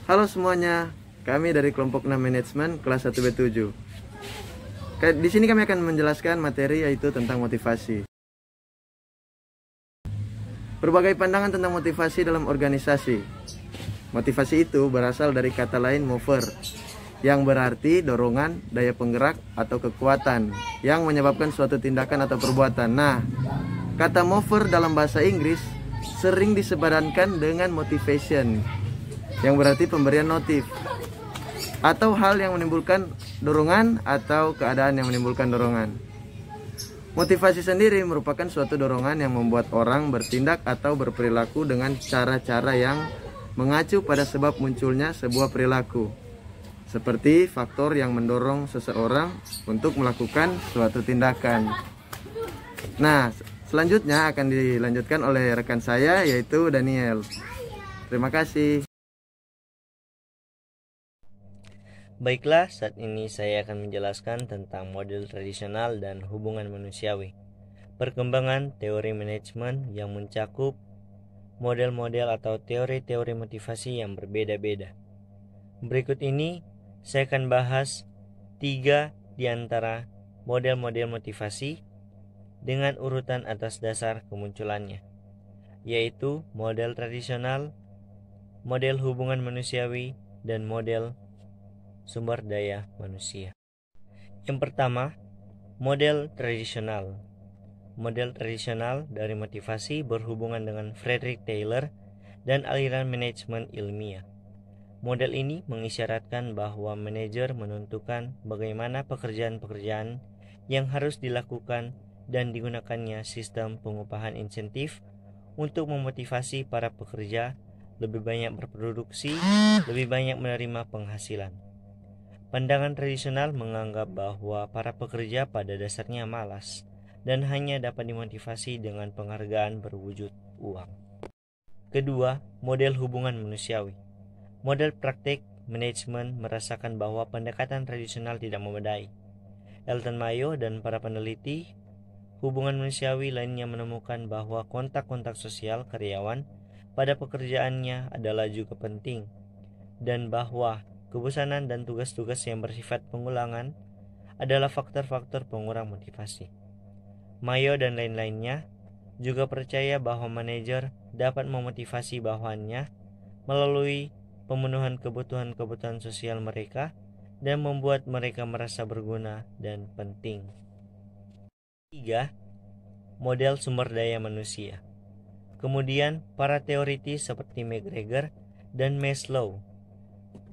Halo semuanya, kami dari kelompok 6 manajemen kelas 1B7. Di sini kami akan menjelaskan materi yaitu tentang motivasi. Berbagai pandangan tentang motivasi dalam organisasi. Motivasi itu berasal dari kata lain mover, yang berarti dorongan, daya penggerak, atau kekuatan yang menyebabkan suatu tindakan atau perbuatan. Nah, kata mover dalam bahasa Inggris sering disepadankan dengan motivation, yang berarti pemberian motif atau hal yang menimbulkan dorongan atau keadaan yang menimbulkan dorongan. Motivasi sendiri merupakan suatu dorongan yang membuat orang bertindak atau berperilaku dengan cara-cara yang mengacu pada sebab munculnya sebuah perilaku, seperti faktor yang mendorong seseorang untuk melakukan suatu tindakan. Nah, selanjutnya akan dilanjutkan oleh rekan saya yaitu Daniel. Terima kasih. Baiklah, saat ini saya akan menjelaskan tentang model tradisional dan hubungan manusiawi. Perkembangan teori manajemen yang mencakup model-model atau teori-teori motivasi yang berbeda-beda. Berikut ini saya akan bahas 3 di antara model-model motivasi dengan urutan atas dasar kemunculannya, yaitu model tradisional, model hubungan manusiawi, dan model sumber daya manusia. Yang pertama, model tradisional. Model tradisional dari motivasi berhubungan dengan Frederick Taylor dan aliran manajemen ilmiah. Model ini mengisyaratkan bahwa manajer menentukan bagaimana pekerjaan-pekerjaan yang harus dilakukan dan digunakannya sistem pengupahan insentif untuk memotivasi para pekerja lebih banyak berproduksi, lebih banyak menerima penghasilan. Pandangan tradisional menganggap bahwa para pekerja pada dasarnya malas dan hanya dapat dimotivasi dengan penghargaan berwujud uang. Kedua, model hubungan manusiawi. Model praktik manajemen merasakan bahwa pendekatan tradisional tidak memadai. Elton Mayo dan para peneliti hubungan manusiawi lainnya menemukan bahwa kontak-kontak sosial karyawan pada pekerjaannya adalah juga penting, dan bahwa kebosanan dan tugas-tugas yang bersifat pengulangan adalah faktor-faktor pengurang motivasi. Mayo dan lain-lainnya juga percaya bahwa manajer dapat memotivasi bawahannya melalui pemenuhan kebutuhan-kebutuhan sosial mereka dan membuat mereka merasa berguna dan penting. 3. Model sumber daya manusia. Kemudian, para teoritis seperti McGregor dan Maslow,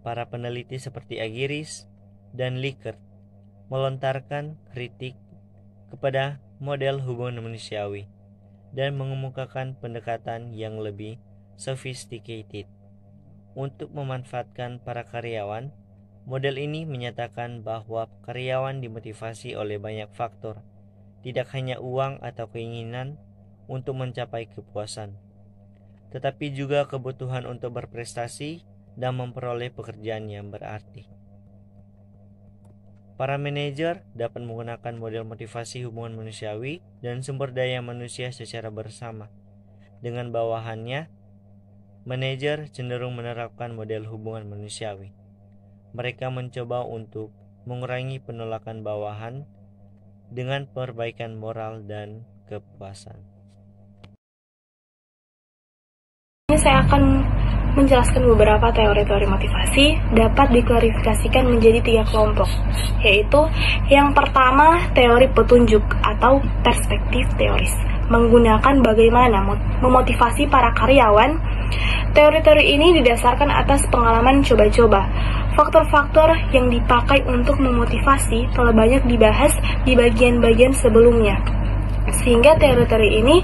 para peneliti seperti Agiris dan Likert melontarkan kritik kepada model hubungan manusiawi dan mengemukakan pendekatan yang lebih sophisticated untuk memanfaatkan para karyawan. Model ini menyatakan bahwa karyawan dimotivasi oleh banyak faktor, tidak hanya uang atau keinginan untuk mencapai kepuasan, tetapi juga kebutuhan untuk berprestasi dan memperoleh pekerjaan yang berarti. Para manajer dapat menggunakan model motivasi hubungan manusiawi dan sumber daya manusia secara bersama. Dengan bawahannya, manajer cenderung menerapkan model hubungan manusiawi. Mereka mencoba untuk mengurangi penolakan bawahan dengan perbaikan moral dan kepuasan. Ini saya akan menjelaskan beberapa teori-teori motivasi dapat diklarifikasikan menjadi 3 kelompok, yaitu yang pertama teori petunjuk atau perspektif teoris, menggunakan bagaimana memotivasi para karyawan. Teori-teori ini didasarkan atas pengalaman coba-coba. Faktor-faktor yang dipakai untuk memotivasi telah banyak dibahas di bagian-bagian sebelumnya, sehingga teori-teori ini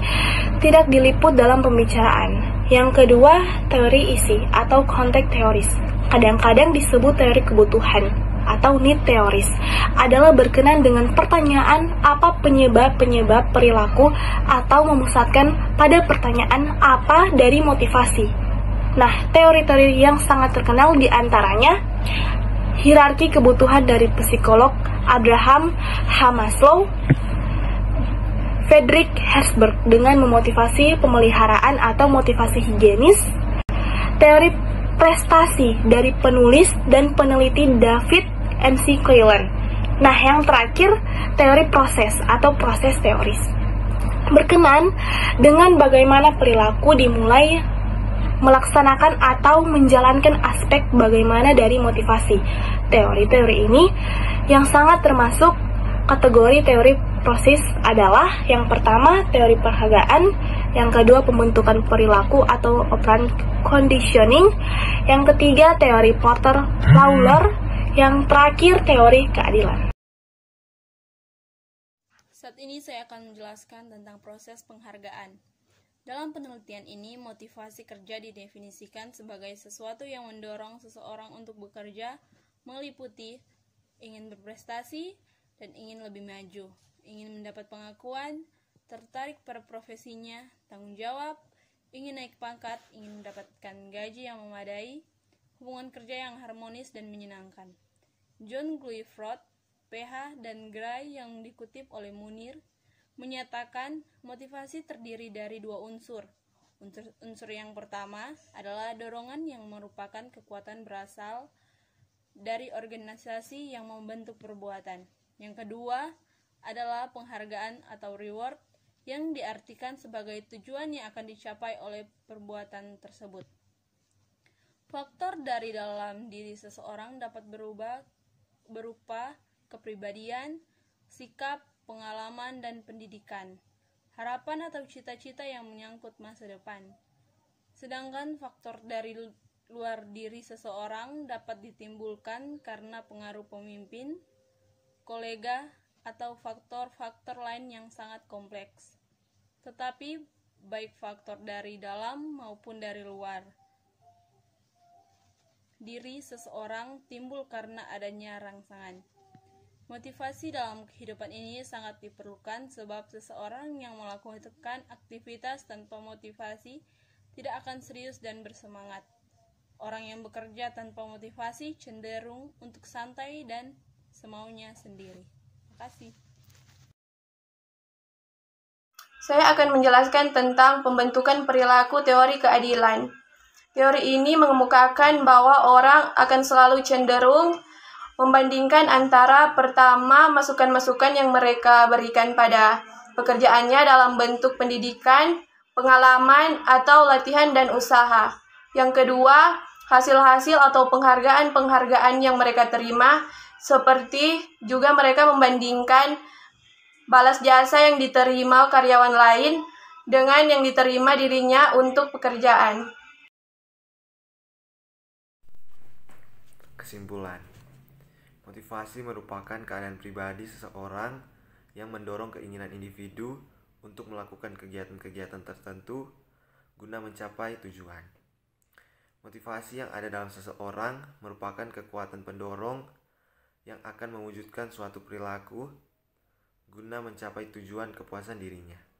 tidak diliput dalam pembicaraan. Yang kedua, teori isi atau context theories, kadang-kadang disebut teori kebutuhan atau need theories, adalah berkenan dengan pertanyaan apa penyebab-penyebab perilaku atau memusatkan pada pertanyaan apa dari motivasi. Nah, teori-teori yang sangat terkenal diantaranya hierarki kebutuhan dari psikolog Abraham H. Maslow, Friedrich Herzberg dengan memotivasi pemeliharaan atau motivasi higienis, teori berprestasi dari penulis dan peneliti David McClelland. Nah, yang terakhir, teori proses atau proses teoris. Berkenan dengan bagaimana perilaku dimulai melaksanakan atau menjalankan aspek bagaimana dari motivasi. Teori-teori ini yang sangat termasuk kategori teori proses adalah yang pertama teori penghargaan, yang kedua pembentukan perilaku atau operant conditioning, yang ketiga teori Porter-Lawler, yang terakhir teori keadilan. Saat ini saya akan menjelaskan tentang proses penghargaan. Dalam penelitian ini, motivasi kerja didefinisikan sebagai sesuatu yang mendorong seseorang untuk bekerja, meliputi ingin berprestasi dan ingin lebih maju, ingin mendapat pengakuan, tertarik pada profesinya, tanggung jawab, ingin naik pangkat, ingin mendapatkan gaji yang memadai, hubungan kerja yang harmonis dan menyenangkan. John Guilford, PH, dan Gray yang dikutip oleh Munir menyatakan motivasi terdiri dari dua unsur. Unsur yang pertama adalah dorongan yang merupakan kekuatan berasal dari organisasi yang membentuk perbuatan. Yang kedua adalah penghargaan atau reward yang diartikan sebagai tujuan yang akan dicapai oleh perbuatan tersebut. Faktor dari dalam diri seseorang dapat berupa kepribadian, sikap, pengalaman, dan pendidikan, harapan atau cita-cita yang menyangkut masa depan. Sedangkan faktor dari luar diri seseorang dapat ditimbulkan karena pengaruh pemimpin, kolega, atau faktor-faktor lain yang sangat kompleks. Tetapi baik faktor dari dalam maupun dari luar diri seseorang timbul karena adanya rangsangan. Motivasi dalam kehidupan ini sangat diperlukan sebab seseorang yang melakukan aktivitas tanpa motivasi tidak akan serius dan bersemangat. Orang yang bekerja tanpa motivasi cenderung untuk santai dan semaunya sendiri. Terima kasih. Saya akan menjelaskan tentang pembentukan perilaku teori keadilan. Teori ini mengemukakan bahwa orang akan selalu cenderung membandingkan antara pertama masukan-masukan yang mereka berikan pada pekerjaannya dalam bentuk pendidikan, pengalaman, atau latihan dan usaha. Yang kedua, hasil-hasil atau penghargaan-penghargaan yang mereka terima, seperti juga mereka membandingkan balas jasa yang diterima karyawan lain dengan yang diterima dirinya untuk pekerjaan. Kesimpulan, motivasi merupakan keadaan pribadi seseorang yang mendorong keinginan individu untuk melakukan kegiatan-kegiatan tertentu guna mencapai tujuan. Motivasi yang ada dalam seseorang merupakan kekuatan pendorong yang akan mewujudkan suatu perilaku guna mencapai tujuan kepuasan dirinya.